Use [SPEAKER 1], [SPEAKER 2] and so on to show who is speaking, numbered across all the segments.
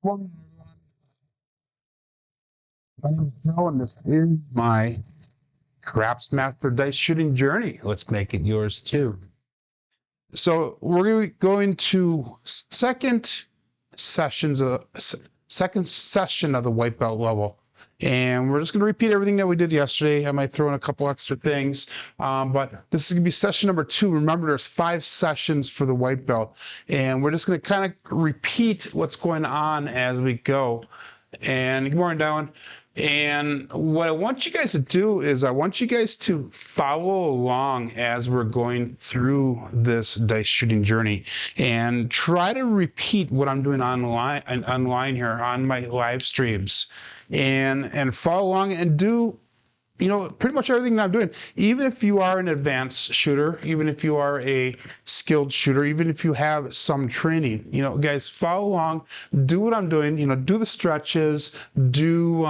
[SPEAKER 1] Morning, everyone. My name is Joe, and this is my Craps Master Dice Shooting Journey. Let's make it yours too. So we're going to second session of the white belt level, and we're just going to repeat everything that we did yesterday. I might throw in a couple extra things, but this is going to be session number 2. Remember, there's 5 sessions for the white belt, and we're just going to kind of repeat what's going on as we go. And good morning, Darwin. And what I want you guys to do is I want you guys to follow along as we're going through this dice shooting journey and try to repeat what I'm doing online here on my live streams and follow along and do, you know, pretty much everything that I'm doing. Even if you are an advanced shooter, even if you are a skilled shooter, even if you have some training, you know, guys, follow along, do what I'm doing, you know, do the stretches, do,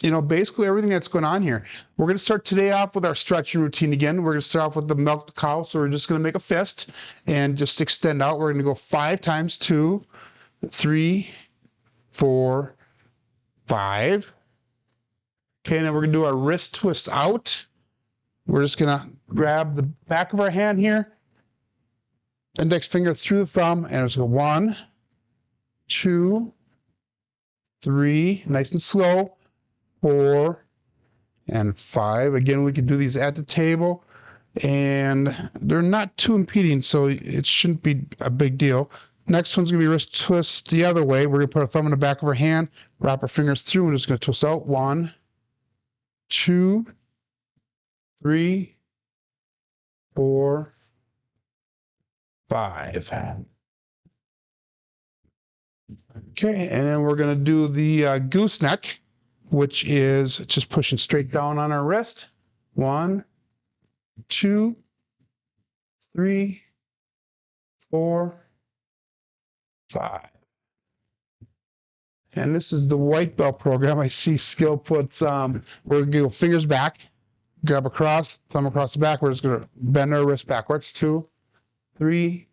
[SPEAKER 1] you know, basically everything that's going on here. We're going to start today off with our stretching routine again. We're going to start off with the milk the cow. So we're just going to make a fist and just extend out. We're going to go 5 times, 2, 3, 4, 5. Okay, and then we're going to do our wrist twist out. We're just going to grab the back of our hand here, index finger through the thumb, and just go 1, 2, 3, nice and slow, 4, and 5. Again, we can do these at the table, and they're not too impeding, so it shouldn't be a big deal. Next one's going to be wrist twist the other way. We're going to put our thumb in the back of our hand, wrap our fingers through, and we're just going to twist out. 1, 2, 3, 4, 5. Okay, and then we're going to do the gooseneck, which is just pushing straight down on our wrist. 1, 2, 3, 4, 5. And this is the white belt program. I see skill puts, we're going to go fingers back, grab across, thumb across the back. We're just going to bend our wrist backwards. 2, 3,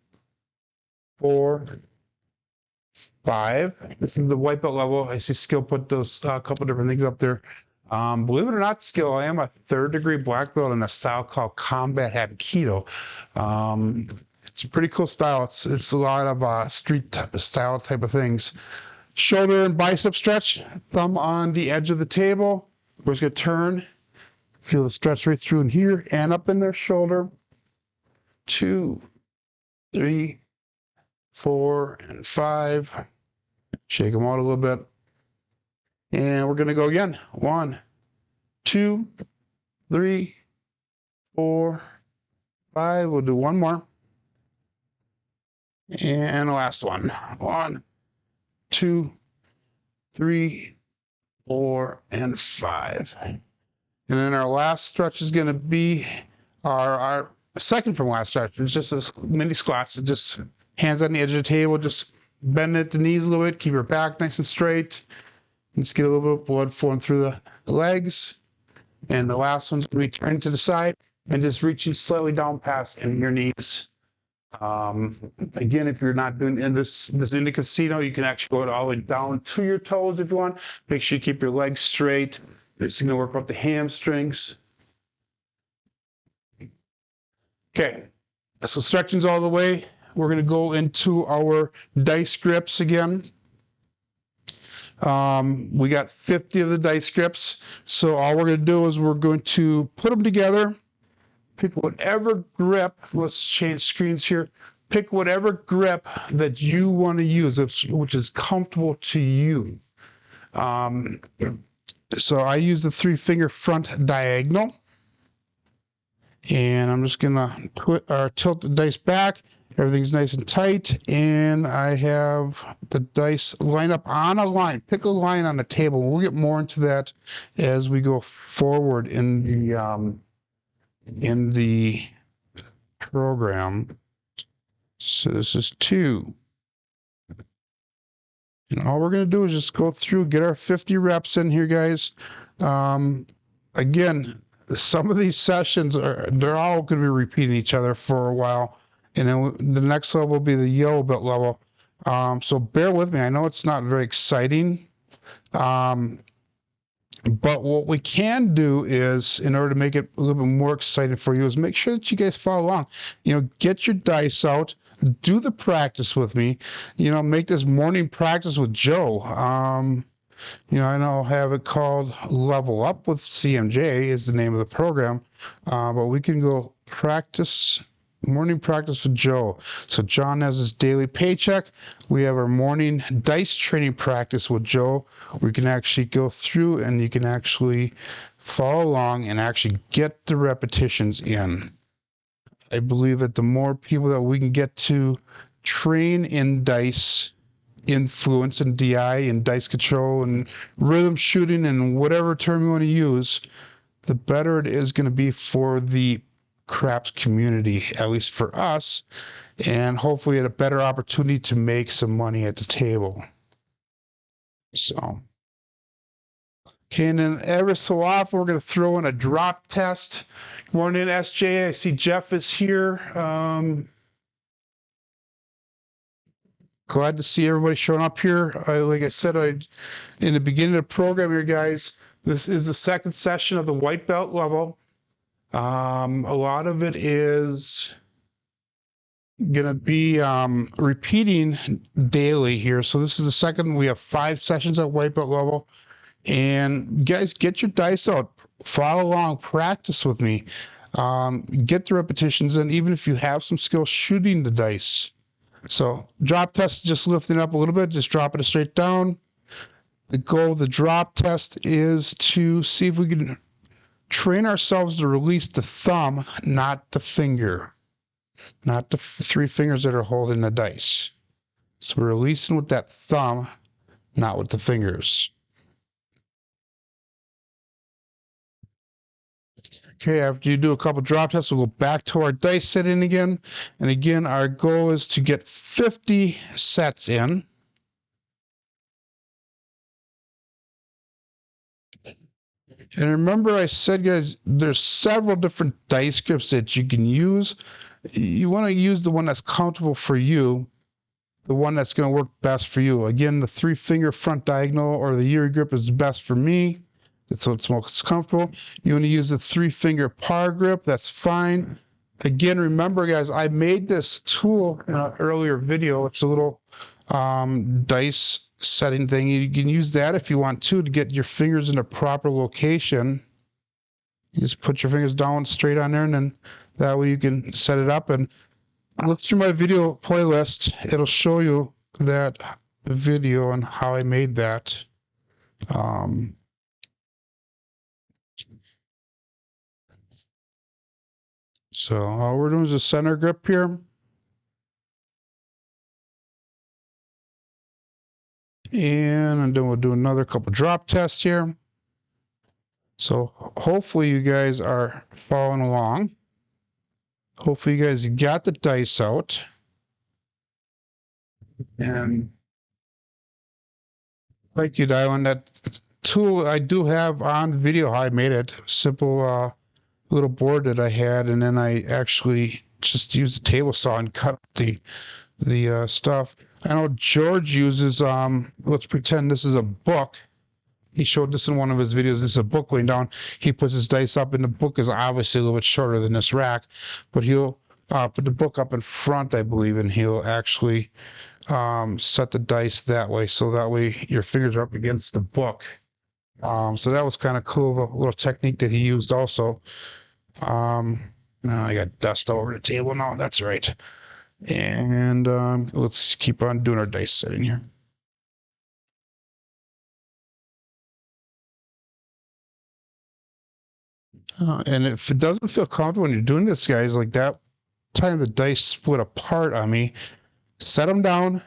[SPEAKER 1] 4, 5. This is the white belt level. I see skill put those couple different things up there. Believe it or not, skill, I am a 3rd degree black belt in a style called Combat Hapkido. It's a pretty cool style. It's a lot of street style type of things. Shoulder and bicep stretch, thumb on the edge of the table. We're just going to turn, feel the stretch right through in here and up in their shoulder. 2, 3, 4, and 5. Shake them out a little bit. And we're going to go again. 1, 2, 3, 4, 5. We'll do one more. And the last one. 1, 2, 3, 4, and 5. And then our last stretch is going to be our second from last stretch. It's just this mini squats. It's just hands on the edge of the table. Just bend at the knees a little bit. Keep your back nice and straight. And just get a little bit of blood flowing through the legs. And the last one's going to be turning to the side and just reaching slightly down past in your knees. Again, if you're not doing this in the casino, you can actually go all the way down to your toes if you want. Make sure you keep your legs straight. It's going to work up the hamstrings. Okay, so stretching's all the way. We're going to go into our dice grips again. We got 50 of the dice grips. So all we're going to do is we're going to put them together. Pick whatever grip, let's change screens here. Pick whatever grip that you want to use, which is comfortable to you. So I use the 3-finger front diagonal. And I'm just going to tilt the dice back. Everything's nice and tight. And I have the dice lined up on a line. Pick a line on the table. We'll get more into that as we go forward in the program. So this is 2. And all we're going to do is just go through, get our 50 reps in here, guys. Again, some of these sessions they're all going to be repeating each other for a while. And then the next level will be the yellow belt level. So bear with me. I know it's not very exciting. But what we can do is, in order to make it a little bit more exciting for you, is make sure that you guys follow along. Get your dice out, do the practice with me. Make this morning practice with Joe. I know have it called Level Up with CMJ is the name of the program, but we can go morning practice with Joe. So John has his daily paycheck. We have our morning dice training practice with Joe. We can actually go through and you can actually follow along and actually get the repetitions in. I believe that the more people that we can get to train in dice influence and DI and dice control and rhythm shooting and whatever term you want to use, the better it is going to be for the craps community, at least for us, and hopefully at a better opportunity to make some money at the table. So, okay, and then every so often we're going to throw in a drop test. Good morning, SJ. I see Jeff is here. Glad to see everybody showing up here. Like I said, in the beginning of the program here, guys, this is the second session of the white belt level. A lot of it is going to be repeating daily here. So this is the second. We have 5 sessions at white belt level. And guys, get your dice out. Follow along. Practice with me. Get the repetitions in, even if you have some skill shooting the dice. So drop test, just lifting up a little bit, just dropping it straight down. The goal of the drop test is to see if we can train ourselves to release the thumb, not the finger, not the 3 fingers that are holding the dice. So we're releasing with that thumb, not with the fingers. Okay, after you do a couple drop tests, we'll go back to our dice setting again. And again, our goal is to get 50 sets in. And remember I said, guys, there's several different dice grips that you can use. You want to use the one that's comfortable for you, the one that's going to work best for you. Again, the 3-finger front diagonal or the Yuri grip is best for me. That's what's most comfortable. You want to use the 3-finger par grip. That's fine. Again, remember, guys, I made this tool in an earlier video. It's a little dice setting thing. You can use that if you want to get your fingers in a proper location. You just put your fingers down straight on there, and then that way you can set it up. And look through my video playlist. It'll show you that video and how I made that. So all we're doing is a center grip here. And then we'll do another couple drop tests here. So hopefully you guys are following along. Hopefully you guys got the dice out. And like you, Dylan, that tool I do have on video how I made it. Simple little board that I had, and then I actually just used the table saw and cut the stuff. I know George uses let's pretend this is a book. He showed this in one of his videos. This is a book laying down. He puts his dice up, and the book is obviously a little bit shorter than this rack, but he'll put the book up in front, I believe, and he'll actually set the dice that way, so that way your fingers are up against the book. So that was kind of cool, a little technique that he used also. Now I got dust all over the table now. That's right. And let's keep on doing our dice setting here. And if it doesn't feel comfortable when you're doing this, guys, like that time the dice split apart on me, set them down,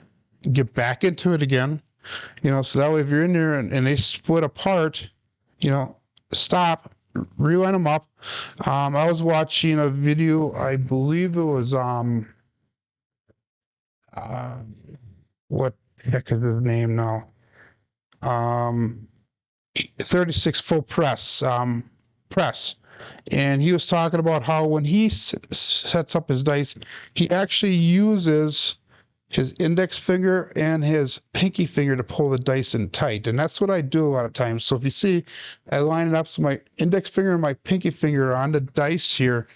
[SPEAKER 1] get back into it again. So that way if you're in there and they split apart, stop, rewind them up. I was watching a video, I believe it was what the heck is his name now? 36 full press. And he was talking about how when he sets up his dice, he actually uses his index finger and his pinky finger to pull the dice in tight. And that's what I do a lot of times. So if you see, I line it up so my index finger and my pinky finger are on the dice here,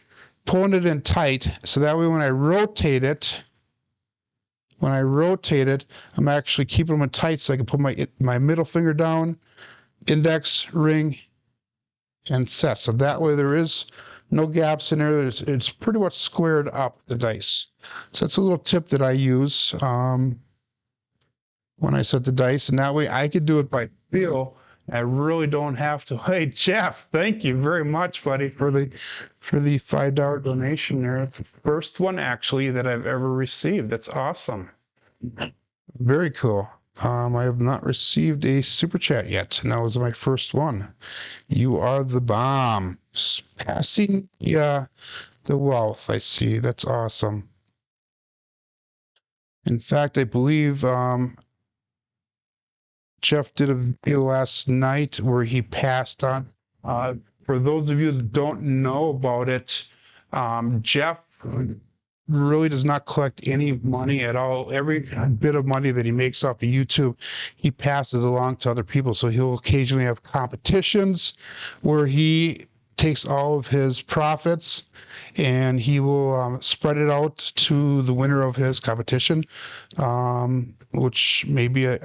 [SPEAKER 1] pulling it in tight. So that way when I rotate it, I'm actually keeping them in tight so I can put my middle finger down, index, ring, and set. So that way there is no gaps in there. It's pretty much squared up, the dice. So that's a little tip that I use when I set the dice, and that way I could do it by feel. I really don't have to. Hey, Jeff, thank you very much, buddy, for the $5 donation there. It's the first one actually that I've ever received. That's awesome. Very cool. I have not received a super chat yet, and that was my first one. You are the bomb. Passing the wealth, I see. That's awesome. In fact, I believe Jeff did a video last night where he passed on. For those of you that don't know about it, Jeff really does not collect any money at all. Every bit of money that he makes off of YouTube, he passes along to other people. So he'll occasionally have competitions where he takes all of his profits and he will spread it out to the winner of his competition, which may be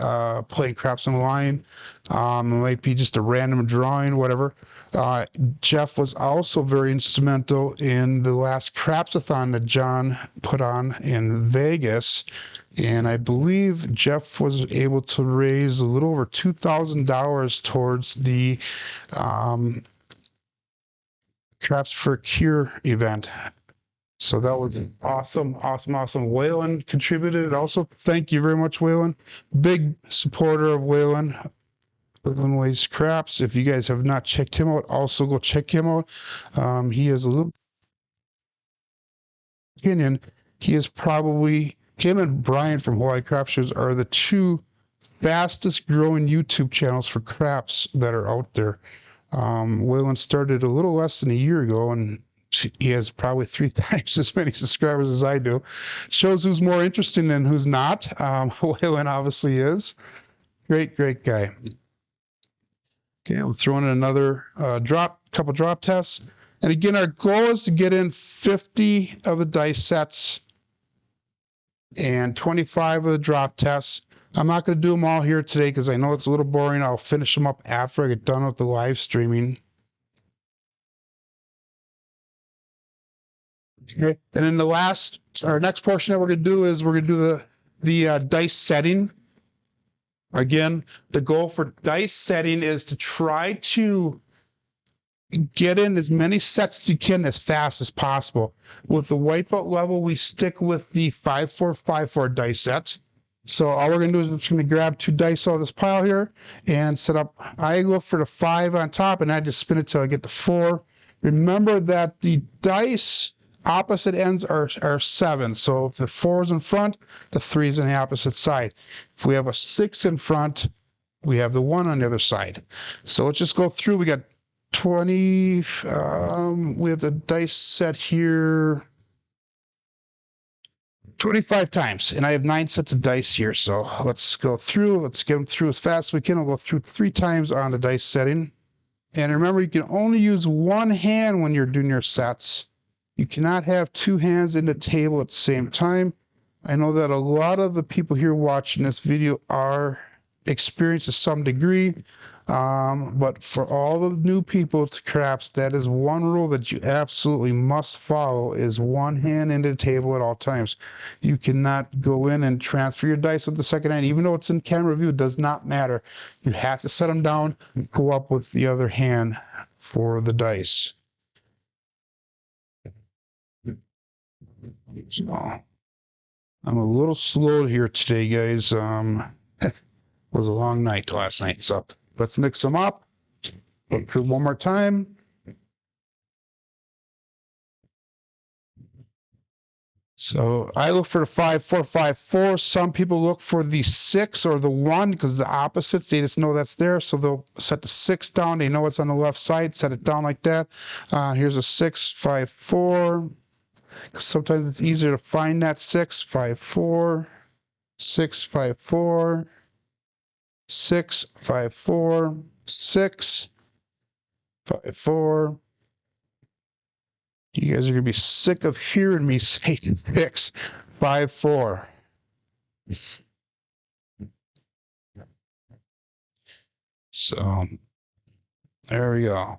[SPEAKER 1] playing craps on the line. It might be just a random drawing, whatever. Jeff was also very instrumental in the last Crapsathon that John put on in Vegas. And I believe Jeff was able to raise a little over $2,000 towards the Craps for Cure event. So that was awesome. Waylon contributed also. Thank you very much, Waylon. Big supporter of Waylon. Ways Craps. If you guys have not checked him out, also go check him out. He has a little opinion. He is probably, him and Brian from Hawaii Crapsters are the two fastest growing YouTube channels for craps that are out there. Waylon started a little less than a year ago, and he has probably 3 times as many subscribers as I do. Shows who's more interesting than who's not. Waylon obviously is. Great guy. Okay, I'm throwing in another couple drop tests. And again, our goal is to get in 50 of the dice sets and 25 of the drop tests. I'm not going to do them all here today because I know it's a little boring. I'll finish them up after I get done with the live streaming. Okay, and then our next portion that we're going to do is we're going to do the dice setting. Again, the goal for dice setting is to try to get in as many sets as you can as fast as possible. With the white belt level, we stick with the 5-4-5-4 dice set. So all we're going to do is we're just going to grab 2 dice out of this pile here and set up. I look for the 5 on top, and I just spin it till I get the 4. Remember that the dice opposite ends are 7. So if the 4 is in front, the 3 is on the opposite side. If we have a 6 in front, we have the 1 on the other side. So let's just go through. We got 20. We have the dice set here 25 times, and I have 9 sets of dice here. So let's go through. Let's get them through as fast as we can. We'll go through 3 times on the dice setting. And remember, you can only use 1 hand when you're doing your sets. You cannot have 2 hands in the table at the same time. I know that a lot of the people here watching this video are experienced to some degree, but for all the new people to craps, that is one rule that you absolutely must follow: is 1 hand into the table at all times. You cannot go in and transfer your dice with the second hand, even though it's in camera view. It does not matter. You have to set them down and go up with the other hand for the dice. So, I'm a little slow here today, guys. It was a long night last night, so let's mix them up. Look through one more time. So I look for the 5-4-5-4. Some people look for the 6 or the 1 because the opposites, they just know that's there. So they'll set the 6 down. They know it's on the left side. Set it down like that. Here's a 6-5-4. Sometimes it's easier to find that 6-5-4. 654, 654, 654. You guys are gonna be sick of hearing me say 654. So there we go.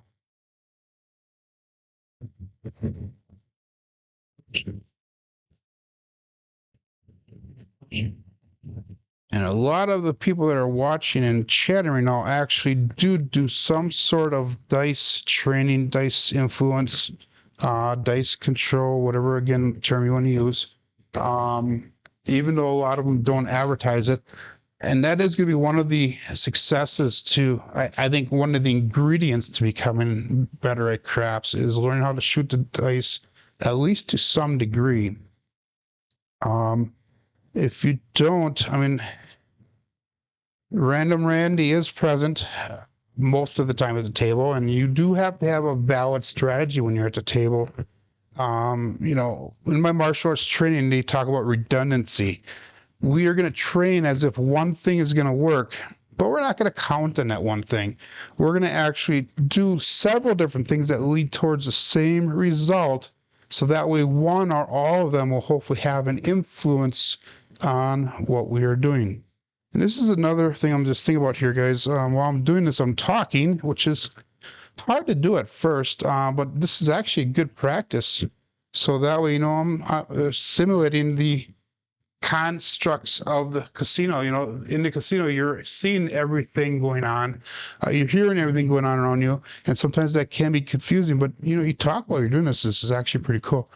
[SPEAKER 1] And a lot of the people that are watching and chatting right now actually do some sort of dice training, dice influence, dice control, whatever again term you want to use. Even though a lot of them don't advertise it. And that is going to be one of the successes to, I think one of the ingredients to becoming better at craps is learning how to shoot the dice, at least to some degree. If you don't, I mean, Random Randy is present most of the time at the table, and you do have to have a valid strategy when you're at the table. You know, in my martial arts training, they talk about redundancy. We are going to train as if one thing is going to work, but we're not going to count on that one thing. We're going to actually do several different things that lead towards the same result. So that way, one or all of them will hopefully have an influence on what we are doing. And this is another thing I'm just thinking about here, guys. While I'm doing this, I'm talking, which is hard to do at first, but this is actually good practice. So that way, you know, I'm simulating the constructs of the casino. You know, in the casino, you're seeing everything going on, you're hearing everything going on around you, and sometimes that can be confusing. But you know, you talk while you're doing this. This is actually pretty cool.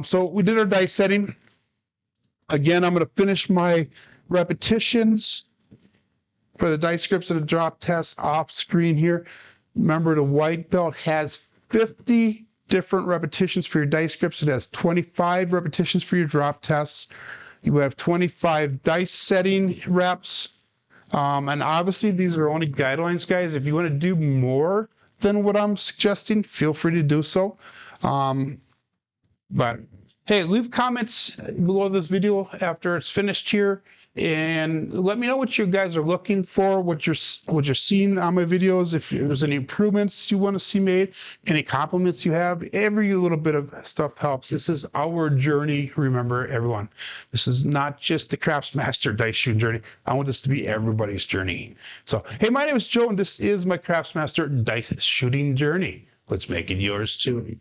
[SPEAKER 1] So we did our dice setting. Again, I'm going to finish my repetitions for the dice scripts and the drop tests off screen here. Remember, the white belt has 50 different repetitions for your dice scripts. It has 25 repetitions for your drop tests. You have 25 dice setting reps. And obviously, these are only guidelines, guys. If you want to do more than what I'm suggesting, feel free to do so. But hey, leave comments below this video after it's finished here, and let me know what you guys are looking for, what you're seeing on my videos. If there's any improvements you want to see made, any compliments you have, every little bit of stuff helps. This is our journey. Remember, everyone, this is not just the Craftsmaster dice shooting journey. I want this to be everybody's journey. So, hey, my name is Joe, and this is my Craftsmaster dice shooting journey. Let's make it yours too.